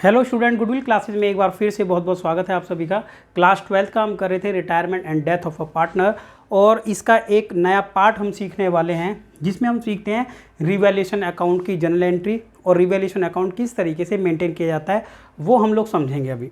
Hello student, goodwill classes में एक बार फिर से बहुत बहुत स्वागत है आप सभी का। क्लास 12 का हम कर रहे थे retirement and death of a partner, और इसका एक नया पार्ट हम सीखने वाले हैं जिसमें हम सीखते हैं रिवैल्यूएशन अकाउंट की जनरल एंट्री और रिवैल्यूएशन अकाउंट किस तरीके से मेंटेन किया जाता है वो हम लोग समझेंगे अभी।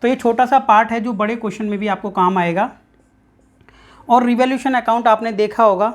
तो ये छोटा सा पार्ट है जो बड़े क्वेश्चन में भी आपको काम आएगा। और रिवैल्यूएशन अकाउंट आपने देखा होगा,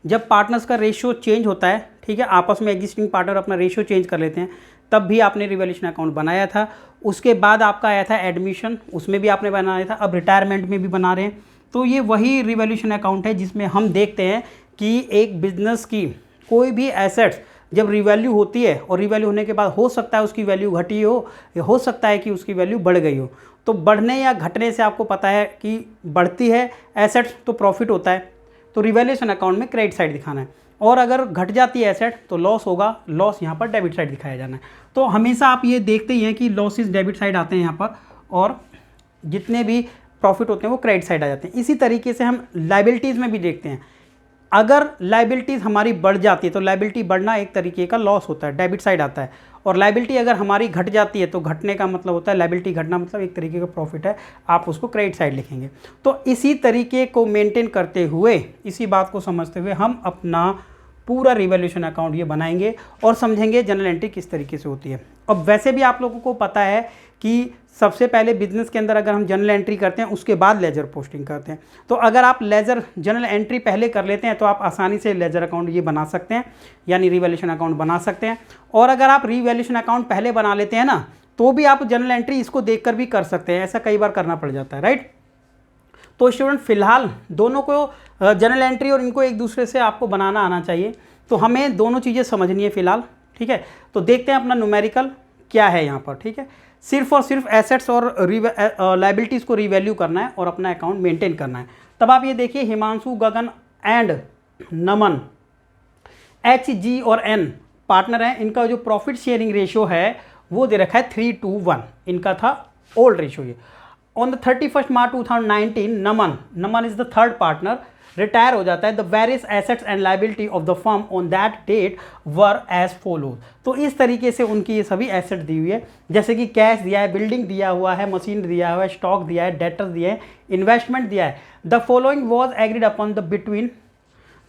जब पार्टनर्स का रेशियो चेंज होता है, ठीक है, आपस में एग्जिस्टिंग पार्टनर अपना रेशियो चेंज कर लेते हैं, तब भी आपने रिवैल्यूएशन अकाउंट बनाया था। उसके बाद आपका आया था एडमिशन, उसमें भी आपने बनाया था, अब रिटायरमेंट में भी बना रहे हैं। तो ये वही रिवैल्यूएशन अकाउंट है जिसमें हम देखते हैं कि एक बिजनेस की कोई भी एसेट्स जब रिवैल्यू होती है, और रिवैल्यू होने के बाद हो सकता है उसकी वैल्यू घटी हो या हो सकता है कि उसकी वैल्यू बढ़ गई हो। तो बढ़ने या घटने से आपको पता है कि बढ़ती है एसेट्स तो प्रॉफिट होता है, तो रिवैल्यूएशन अकाउंट में क्रेडिट साइड दिखाना है, और अगर घट जाती है एसेट तो लॉस होगा, लॉस यहाँ पर डेबिट साइड दिखाया जाना है। तो हमेशा आप ये देखते ही हैं कि लॉसेस डेबिट साइड आते हैं यहाँ पर, और जितने भी प्रॉफिट होते हैं वो क्रेडिट साइड आ जाते हैं। इसी तरीके से हम लाइबिलिटीज़ में भी देखते हैं, अगर लाइबिलिटीज़ हमारी बढ़ जाती है तो लाइबिलिटी बढ़ना एक तरीके का लॉस होता है, डेबिट साइड आता है, और लाइबिलिटी अगर हमारी घट जाती है तो घटने का मतलब होता है, लाइबिलिटी घटना मतलब एक तरीके का प्रॉफिट है, आप उसको क्रेडिट साइड लिखेंगे। तो इसी तरीके को मेंटेन करते हुए, इसी बात को समझते हुए हम अपना पूरा रिवैल्यूएशन अकाउंट ये बनाएंगे और समझेंगे जनरल एंट्री किस तरीके से होती है। अब वैसे भी आप लोगों को पता है कि सबसे पहले बिजनेस के अंदर अगर हम जनरल एंट्री करते हैं उसके बाद लेजर पोस्टिंग करते हैं। तो अगर आप लेजर जनरल एंट्री पहले कर लेते हैं तो आप आसानी से लेजर अकाउंट ये बना सकते हैं, यानी रिवैल्यूएशन अकाउंट बना सकते हैं। और अगर आप रिवैल्यूएशन अकाउंट पहले बना लेते हैं ना, तो भी आप जनरल एंट्री इसको देखकर भी कर सकते हैं, ऐसा कई बार करना पड़ जाता है, राइट। तो स्टूडेंट फिलहाल दोनों को जनरल एंट्री और इनको एक दूसरे से आपको बनाना आना चाहिए, तो हमें दोनों चीज़ें समझनी है फिलहाल, ठीक है। तो देखते हैं अपना न्यूमेरिकल क्या है यहाँ पर, ठीक है। सिर्फ और सिर्फ एसेट्स और लाइबिलिटीज़ को रिवैल्यू करना है और अपना अकाउंट मेंटेन करना है। तब आप ये देखिए, हिमांशु, गगन एंड नमन, HG और N पार्टनर हैं, इनका जो प्रॉफिट शेयरिंग रेशियो है वो दे रखा है 3:1, इनका था ओल्ड रेशियो ये। On the 31 March 2019 Naman is the third partner, retire हो जाता है। The various assets and liability of the firm on that date were as follows. तो इस तरीके से उनकी ये सभी एसेट दी हुई है, जैसे कि कैश दिया है, बिल्डिंग दिया हुआ है, मशीन दिया हुआ है, स्टॉक दिया है, डेटर्स दिए हैं, इन्वेस्टमेंट दिया है। The following was agreed upon the between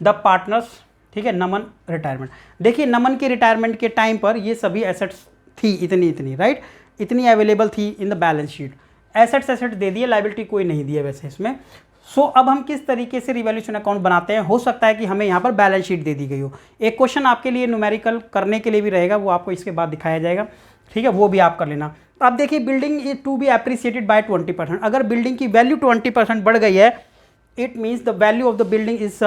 the partners, ठीक है। नमन रिटायरमेंट, देखिए नमन के रिटायरमेंट के टाइम पर ये सभी एसेट्स थी इतनी, राइट, इतनी अवेलेबल थी in the balance sheet. Assets दे दिए, लाइबिलिटी कोई नहीं दी है वैसे इसमें। सो अब हम किस तरीके से रिवैल्यूएशन अकाउंट बनाते हैं, हो सकता है कि हमें यहाँ पर बैलेंस शीट दे दी गई हो। एक क्वेश्चन आपके लिए न्यूमेरिकल करने के लिए भी रहेगा, वो आपको इसके बाद दिखाया जाएगा, ठीक है, वो भी आप कर लेना। अब देखिए, building is to be appreciated by 20%। अगर बिल्डिंग की वैल्यू 20% बढ़ गई है, it means the value of the building is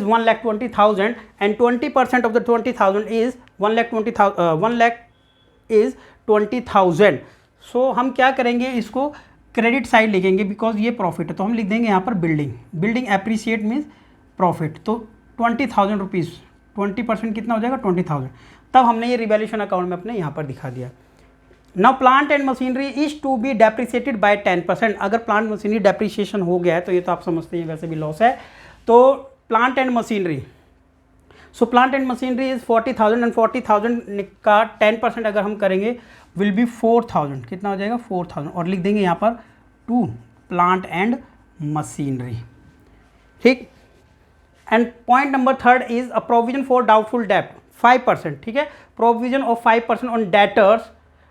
1,20,000 and 20% of the 20,000 is 1,20,000। So हम क्या करेंगे, इसको क्रेडिट साइड लिखेंगे बिकॉज ये प्रॉफिट है, तो हम लिख देंगे यहाँ पर बिल्डिंग एप्रिसिएट मीन्स प्रॉफिट। तो 20,000 रुपीज़, 20% कितना हो जाएगा, 20,000। तब हमने ये रिवैल्यूएशन अकाउंट में अपने यहाँ पर दिखा दिया। Now plant and machinery is to be depreciated by 10%। अगर प्लांट मशीनरी डेप्रिसिएशन हो गया है तो ये तो आप समझते हैं वैसे भी लॉस है। तो plant and machinery, so plant and machinery is 40,000 and 40,000 का 10% अगर हम करेंगे विल बी 4,000, कितना हो जाएगा, 4,000, और लिख देंगे यहाँ पर टू प्लांट एंड मशीनरी, ठीक। And point number 3 is a provision for doubtful डेब्ट 5%, ठीक है। प्रोविजन ऑफ 5% ऑन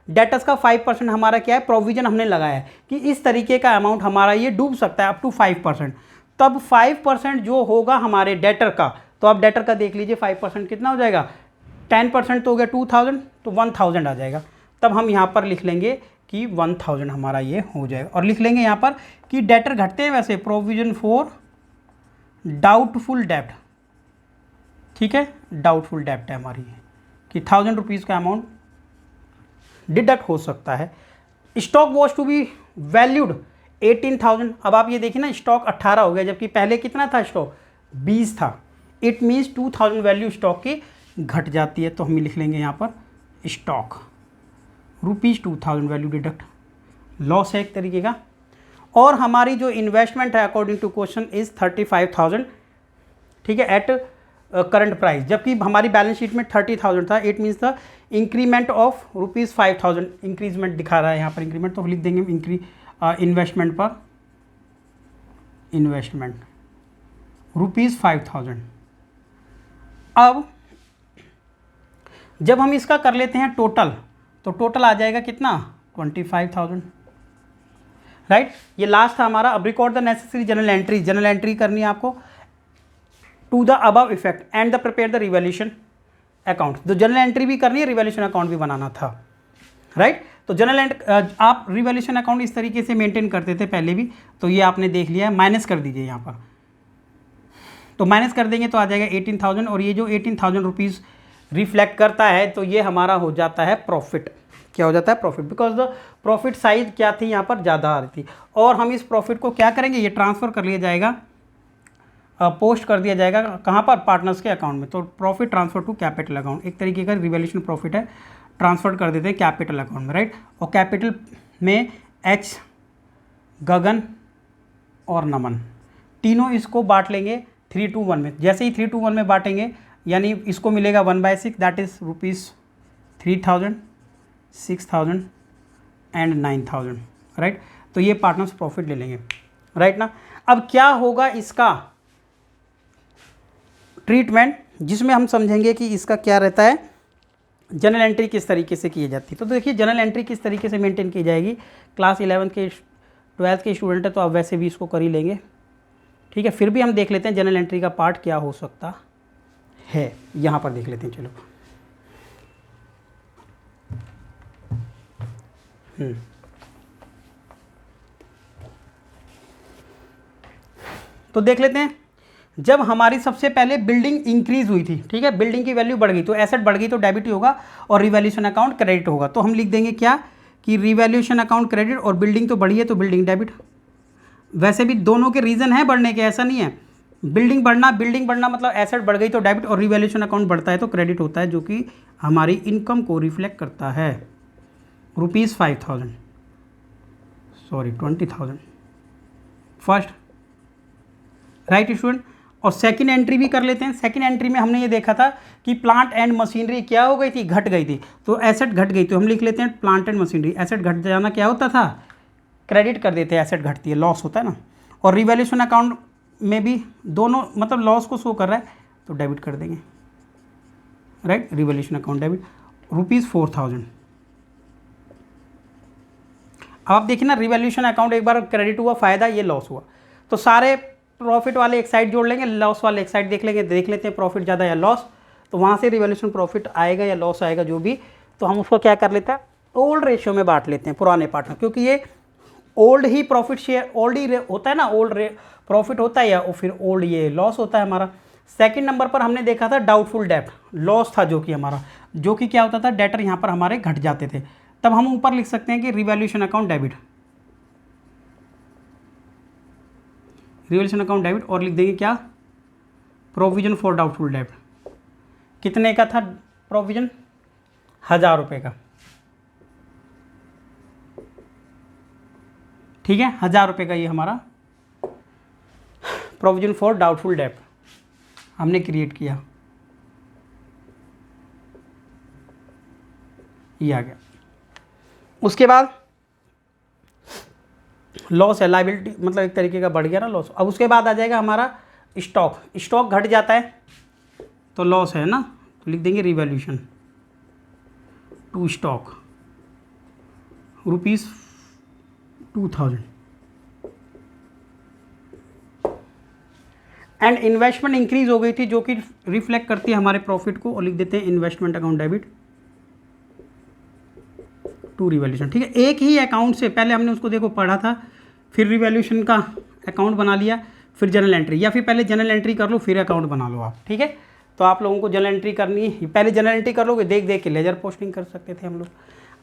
डेटर्स का 5% हमारा क्या है, प्रोविजन हमने लगाया है कि इस तरीके का अमाउंट हमारा ये डूब सकता है अप टू 5%। तब 5% जो होगा हमारे डेटर का, तो आप डेटर का देख लीजिए 5% कितना हो जाएगा, 10% तो हो गया 2,000, तो 1,000 आ जाएगा। तब हम यहाँ पर लिख लेंगे कि 1,000 हमारा ये हो जाएगा, और लिख लेंगे यहाँ पर कि डेटर घटते हैं वैसे, प्रोविजन फॉर डाउटफुल डेब्ट, ठीक है, डाउटफुल डेब्ट है हमारी कि 1,000 रुपीज़ का अमाउंट डिडक्ट हो सकता है। Stock was to be valued 18,000। अब आप ये देखिए ना, स्टॉक 18 हो गया, जबकि पहले कितना था, स्टॉक 20 था। इट मीन्स 2,000 वैल्यू स्टॉक की घट जाती है, तो हम लिख लेंगे यहाँ पर स्टॉक ₹2,000 वैल्यू डिडक्ट, लॉस है एक तरीके का। और हमारी जो इन्वेस्टमेंट है अकॉर्डिंग टू क्वेश्चन इज 35,000, ठीक है, एट करंट प्राइस, जबकि हमारी बैलेंस शीट में 30,000 था। It means the increment of ₹5,000 increment दिखा रहा है यहाँ पर इंक्रीमेंट, तो लिख देंगे इन्वेस्टमेंट पर इन्वेस्टमेंट ₹5,000। अब जब हम इसका कर लेते हैं टोटल, तो टोटल आ जाएगा कितना 25,000, राइट। ये लास्ट था हमारा। अब record the necessary journal entry करनी है आपको to the above effect and the prepare the revaluation account. तो जनरल एंट्री भी करनी है, रिवैल्यूएशन अकाउंट भी बनाना था, राइट। तो आप रिवैल्यूएशन अकाउंट इस तरीके से मेंटेन करते थे पहले भी, तो ये आपने देख लिया है। माइनस कर दीजिए यहाँ पर, तो माइनस कर देंगे तो आ जाएगा 18,000, और ये जो 18,000 रुपीज़ रिफ्लेक्ट करता है तो ये हमारा हो जाता है प्रॉफिट। क्या हो जाता है profit, because the profit size क्या थी यहाँ पर ज़्यादा आ रही थी। और हम इस प्रॉफिट को क्या करेंगे, ये ट्रांसफ़र कर लिया जाएगा, पोस्ट कर दिया जाएगा कहाँ पर, पार्टनर्स के अकाउंट में। तो profit transfer to capital account, एक तरीके का रिवैल्यूएशन प्रॉफिट है, ट्रांसफर कर देते हैं कैपिटल अकाउंट में, राइट। और कैपिटल में एच, गगन और नमन तीनों इसको बांट लेंगे 3:1 में। जैसे ही 3:1 में बांटेंगे यानी इसको मिलेगा 1/6, दैट इज़ ₹3,000, 6,000 एंड 9,000, राइट। तो ये पार्टनर्स प्रॉफिट ले लेंगे, राइट ना। अब क्या होगा इसका ट्रीटमेंट, जिसमें हम समझेंगे कि इसका क्या रहता है, जनरल एंट्री किस तरीके से की जाती है। तो देखिए जनरल एंट्री किस तरीके से मेंटेन की जाएगी। क्लास 11 के 12th के स्टूडेंट है तो आप वैसे भी इसको कर ही लेंगे, ठीक है। फिर भी हम देख लेते हैं जनरल एंट्री का पार्ट क्या हो सकता है, यहाँ पर देख लेते हैं, चलो। तो देख लेते हैं, जब हमारी सबसे पहले बिल्डिंग इंक्रीज हुई थी, ठीक है, बिल्डिंग की वैल्यू बढ़ गई तो एसेट बढ़ गई तो डेबिट ही होगा और रिवैल्यूएशन अकाउंट क्रेडिट होगा। तो हम लिख देंगे क्या कि रिवैल्यूएशन अकाउंट क्रेडिट, और बिल्डिंग तो बढ़ी है तो बिल्डिंग डेबिट। वैसे भी दोनों के रीज़न है बढ़ने के, ऐसा नहीं है। बिल्डिंग बढ़ना मतलब एसेट बढ़ गई तो डेबिट, और रिवैल्यूएशन अकाउंट बढ़ता है तो क्रेडिट होता है, जो कि हमारी इनकम को रिफ्लेक्ट करता है। ₹5,000 सॉरी 20,000 फर्स्ट, राइट स्टूडेंट। और सेकंड एंट्री भी कर लेते हैं। सेकंड एंट्री में हमने ये देखा था कि प्लांट एंड मशीनरी क्या हो गई थी, घट गई थी, तो एसेट घट गई, तो हम लिख लेते हैं प्लांट एंड मशीनरी। एसेट घट जाना क्या होता था, क्रेडिट कर देते हैं, एसेट घटती है, लॉस होता है ना। और रिवैल्यूएशन अकाउंट में भी दोनों मतलब लॉस को शो कर रहा है तो डेबिट कर देंगे, राइट। Revaluation account debit ₹4,000। अब आप देखिए ना, रिवैल्यूएशन अकाउंट एक बार क्रेडिट हुआ, फ़ायदा, ये लॉस हुआ, तो सारे प्रॉफिट वाले एक साइड जोड़ लेंगे, लॉस वाले एक साइड देख लेंगे, देख लेते हैं प्रॉफिट ज़्यादा या लॉस, तो वहाँ से रिवैल्यूएशन प्रॉफिट आएगा या लॉस आएगा जो भी, तो हम उसको क्या कर लेते हैं, ओल्ड रेशियो में बांट लेते हैं, पुराने पार्ट में, क्योंकि ये ओल्ड ही प्रॉफिट शेयर, ओल्ड ही होता है ना, ओल्ड प्रॉफिट होता है या फिर ओल्ड ये लॉस होता है हमारा। सेकंड नंबर पर हमने देखा था डाउटफुल डेब्ट, लॉस था जो कि हमारा, जो कि क्या होता था, डेटर यहाँ पर हमारे घट जाते थे, तब हम ऊपर लिख सकते हैं कि revaluation account debit, revaluation account debit, और लिख देंगे क्या, प्रोविजन फॉर डाउटफुल डेब्ट। कितने का था प्रोविजन, ₹1,000 का, ठीक है, ₹1,000 का ये हमारा प्रोविजन फॉर डाउटफुल डेब्ट हमने क्रिएट किया, ये आ गया। उसके बाद लॉस है, लायबिलिटी मतलब एक तरीके का बढ़ गया ना लॉस। अब उसके बाद आ जाएगा हमारा स्टॉक, स्टॉक घट जाता है तो लॉस है ना, तो लिख देंगे revaluation to stock ₹2,000। And investment increase हो गई थी जो कि रिफ्लेक्ट करती है हमारे प्रॉफिट को, और लिख देते हैं investment account debit to revaluation, ठीक है। एक ही अकाउंट से पहले हमने उसको देखो पढ़ा था, फिर रिवैल्यूएशन का अकाउंट बना लिया, फिर जनरल एंट्री, या फिर पहले जनरल एंट्री कर लो फिर अकाउंट बना लो आप, ठीक है। तो आप लोगों को जनरल एंट्री करनी है, पहले जनरल एंट्री कर लोगे, देख देख के लेजर पोस्टिंग कर सकते थे हम लोग।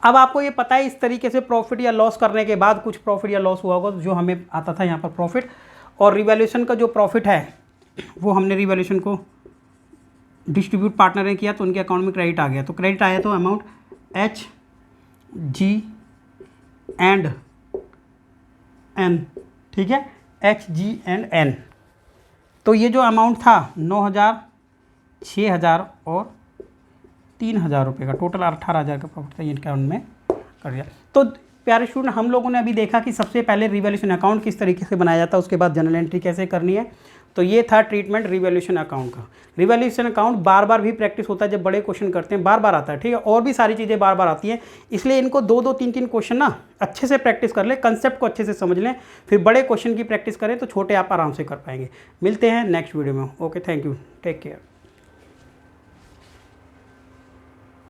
अब आपको ये पता है इस तरीके से प्रॉफिट या लॉस करने के बाद कुछ प्रॉफिट या लॉस हुआ होगा, जो हमें आता था यहाँ पर प्रॉफिट, और रिवैल्यूएशन का जो प्रॉफिट है वो हमने रिवैल्यूएशन को डिस्ट्रीब्यूट पार्टनर ने किया तो उनके अकाउंट में क्रेडिट आ गया, तो क्रेडिट आया तो amount H G and N, ठीक है, एच जी एंड एन। तो ये जो अमाउंट था 9,000 6,000 और 3,000 रुपये का टोटल 18,000 का प्रॉफिट था, ये अकाउंट में कर दिया। तो प्यारे स्टूडेंट, हम लोगों ने अभी देखा कि सबसे पहले रिवैल्यूएशन अकाउंट किस तरीके से बनाया जाता है, उसके बाद जनरल एंट्री कैसे करनी है। तो ये था ट्रीटमेंट रिवैल्यूएशन अकाउंट का। रिवैल्यूएशन अकाउंट बार बार भी प्रैक्टिस होता है, जब बड़े क्वेश्चन करते हैं बार बार आता है, ठीक है। और भी सारी चीज़ें बार बार आती हैं, इसलिए इनको 2-2, 3-3 क्वेश्चन ना अच्छे से प्रैक्टिस कर लें, कंसेप्ट को अच्छे से समझ लें, फिर बड़े क्वेश्चन की प्रैक्टिस करें तो छोटे आप आराम से कर पाएंगे। मिलते हैं नेक्स्ट वीडियो में। Okay, thank you, take care.